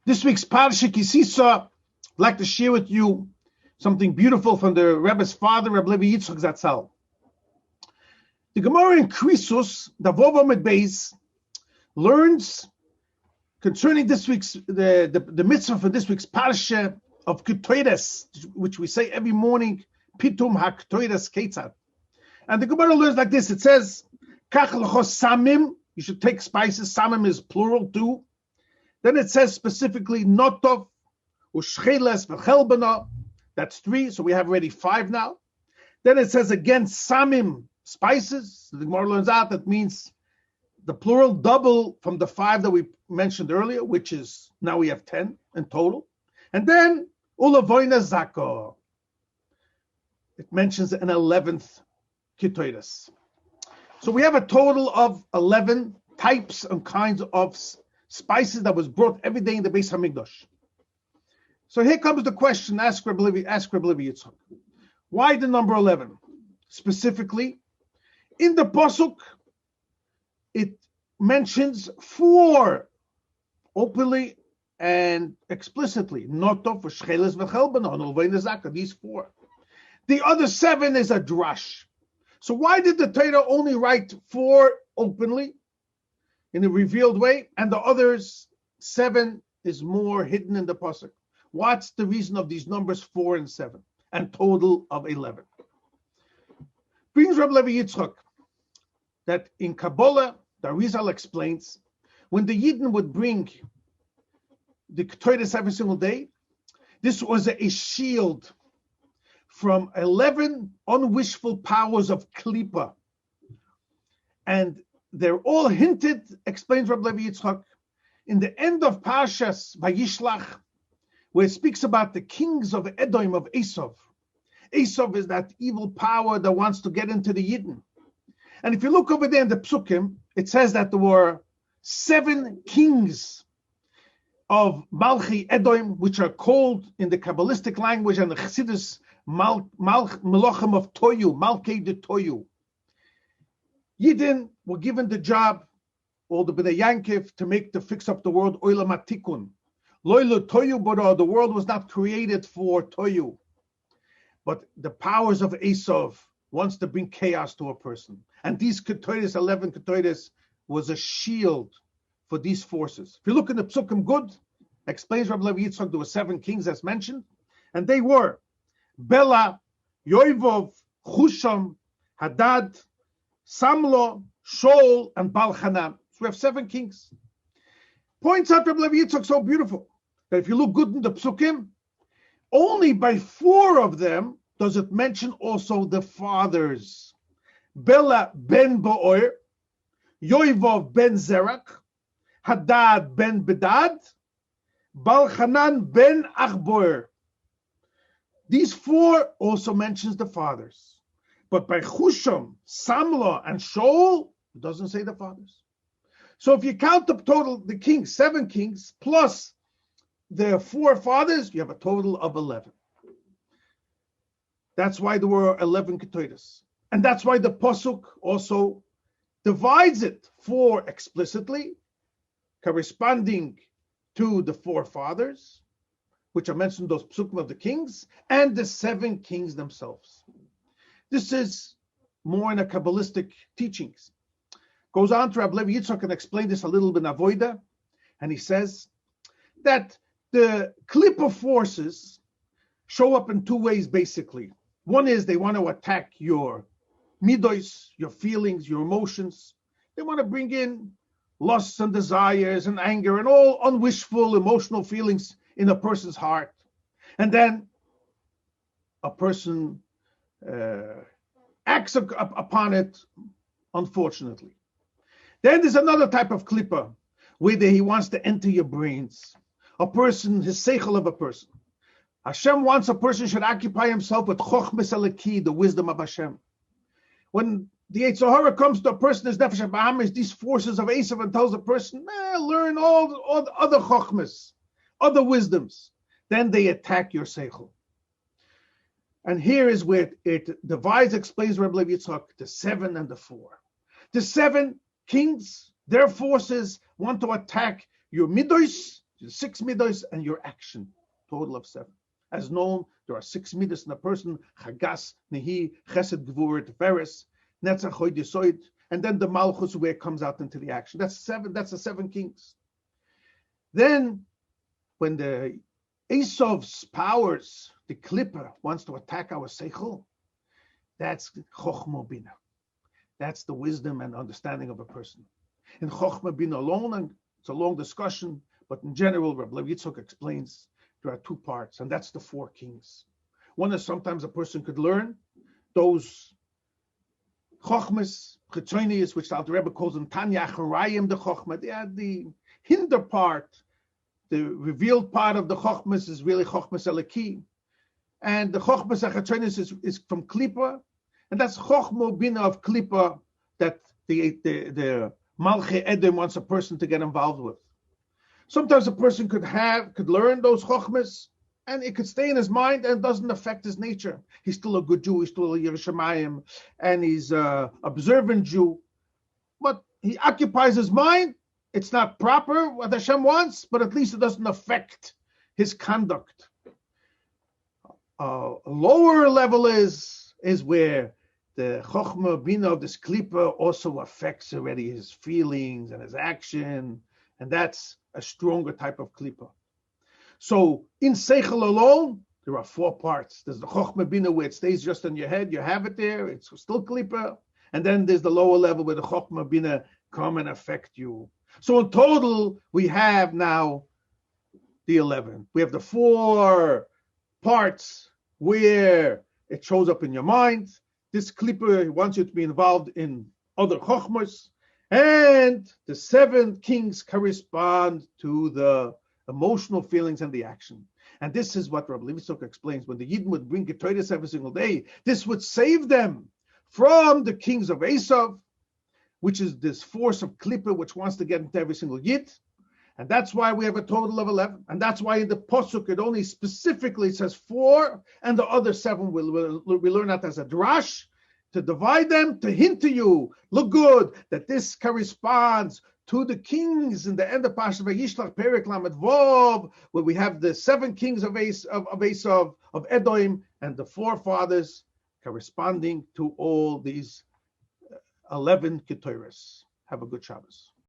This week's Parshas Ki-Tisa, I'd like to share with you something beautiful from the Rebbe's father, Rabbi Yitzchok Zatzal. The Gemara in Krisus, Dubov with Beis, learns concerning this week's the mitzvah for this week's Parsha of Ketores, which we say every morning, Pitum ha-Ketores Ketzat. And the Gemara learns like this. It says, Kach l'chos Samim, you should take spices. Samim is plural too. Then it says specifically Notov, ושחלת, וחלבנה. That's 3, so we have already 5 now. Then it says again Samim, spices. The Gemara learns out that means the plural double from the 5 that we mentioned earlier, which is now we have 10 in total. And then Ulavoina Zako. It mentions an 11th Ketores. So we have a total of 11 types and kinds of spices that was brought every day in the Beis Hamikdash. So here comes the question, ask Rabbi Yitzchok. Why the number 11? Specifically, in the Posuk, it mentions 4 openly and explicitly. Notov, ושחלת, וחלבנה, ולבונה zaka, these 4. The other 7 is a drash. So why did the Torah only write 4 openly in a revealed way, and the others 7 is more hidden in the Posuk? What's the reason of these numbers 4 and 7, and total of 11? Brings Rabbi Yitzchok that in Kabbalah, the Arizal explains, when the Yidden would bring the Ketores every single day, this was a shield from 11 unwishful powers of Klipa. And they're all hinted, explains Rabbi Yitzchok, in the end of Parshas Vayishlach, where it speaks about the kings of Edom, of Esav. Esav is that evil power that wants to get into the Yidden. And if you look over there in the Psukim, it says that there were 7 kings of Malchi Edom, which are called in the Kabbalistic language and the Chassidus Melochem of Toyu, Malkei de Toyu. Yidden were given the job, or the Bnei Yankiv, to fix up the world, Olam HaTikun. Loilu Toyu Bara, the world was not created for Toyu. But the powers of Esav wants to bring chaos to a person. And these Ketores, 11 Ketores, was a shield for these forces. If you look in the Psukim good, explains Rabbi Yitzchok, there were 7 kings as mentioned, and they were Bela, Yoivov, Chusham, Hadad, Samlo, Shaul, and Balchanan. So we have 7 kings. Points out Rabbi Yitzchok so beautiful that if you look good in the Psukim, only by 4 of them does it mention also the fathers. Bela ben Bo'or, Yoivov ben Zerak, Hadad ben Bedad, Balchanan ben Achbor. These 4 also mentions the fathers. But by Chusham, Samla, and Shaul, it doesn't say the fathers. So if you count the total, the kings, 7 kings, plus the 4 fathers, you have a total of 11. That's why there were 11 Ketores. And that's why the Posuk also divides it 4 explicitly, corresponding to the 4 fathers, which are mentioned those Psukim of the kings, and the 7 kings themselves. This is more in a Kabbalistic teachings. Goes on to Rabbi Yitzchok and explain this a little bit in Avoida, and he says that the Klipa forces show up in 2 ways basically. One is they want to attack your midos, your feelings, your emotions. They want to bring in lusts and desires and anger and all unwishful emotional feelings in a person's heart. And then a person acts upon it, unfortunately. Then there's another type of klippa, where he wants to enter your brains. A person, his seichel of a person. Hashem wants a person should occupy himself with chochmes eleki, the wisdom of Hashem. When the Yetzer Hara comes to a person, his nefesh habahamis, these forces of Esav, and tells a person, learn all the other chochmes, other wisdoms. Then they attack your seichel. And here is where it divides, explains Rabbi Yitzchok, the 7 and the 4. The 7 kings, their forces want to attack your midos, The 6 midos and your action, total of 7. As known, there are 6 midos in a person: chagas, nehi, chesed, gvur, teferes, netzach, hod, yesod, and then the malchus, where it comes out into the action. That's 7. That's the 7 kings. Then, when the Esav's powers, the klippa, wants to attack our seichel, that's chokhmah bina. That's the wisdom and understanding of a person. In chokhmah bina alone, and it's a long discussion, but in general, Rabbi Yitzchok explains there are 2 parts, and that's the 4 kings. One is sometimes a person could learn those chokhmas, chitonius, which the Rebbe calls them Tanya Charayim, the chokhmah. They are the hinder part. The revealed part of the chokhmas is really chokhmas eliki, and the chokhmas achatonis is from klipa, and that's chokhmah bina of klipa that the malche edom wants a person to get involved with. Sometimes a person could learn those chokhmas, and it could stay in his mind and doesn't affect his nature. He's still a good Jew, he's still a Yerushalayim, and he's an observant Jew, but he occupies his mind. It's not proper what Hashem wants, but at least it doesn't affect his conduct. A lower level is where the chokhmah bina of this klipa also affects already his feelings and his action, and that's a stronger type of klipa. So in seichel alone, there are 4 parts. There's the chokhmah bina where it stays just in your head, you have it there, it's still klipa, and then there's the lower level where the chokhmah bina come and affect you. So in total, we have now the 11. We have the 4 parts where it shows up in your mind. This klipper wants you to be involved in other chokhmas. And the 7 kings correspond to the emotional feelings and the action. And this is what Rabbi Yitzchok explains. When the Yidden would bring Ketores every single day, this would save them from the kings of Esav, which is this force of Klippa, which wants to get into every single Yid. And that's why we have a total of 11. And that's why in the Posuk, it only specifically says 4, and the other 7 we learn that as a drash, to divide them, to hint to you, look good, that this corresponds to the kings in the end of Parshas Vayishlach, Perek Lamed Vov, where we have the 7 kings of Esav, of Edom, and the forefathers corresponding to all these 11 Ketores. Have a good Shabbos.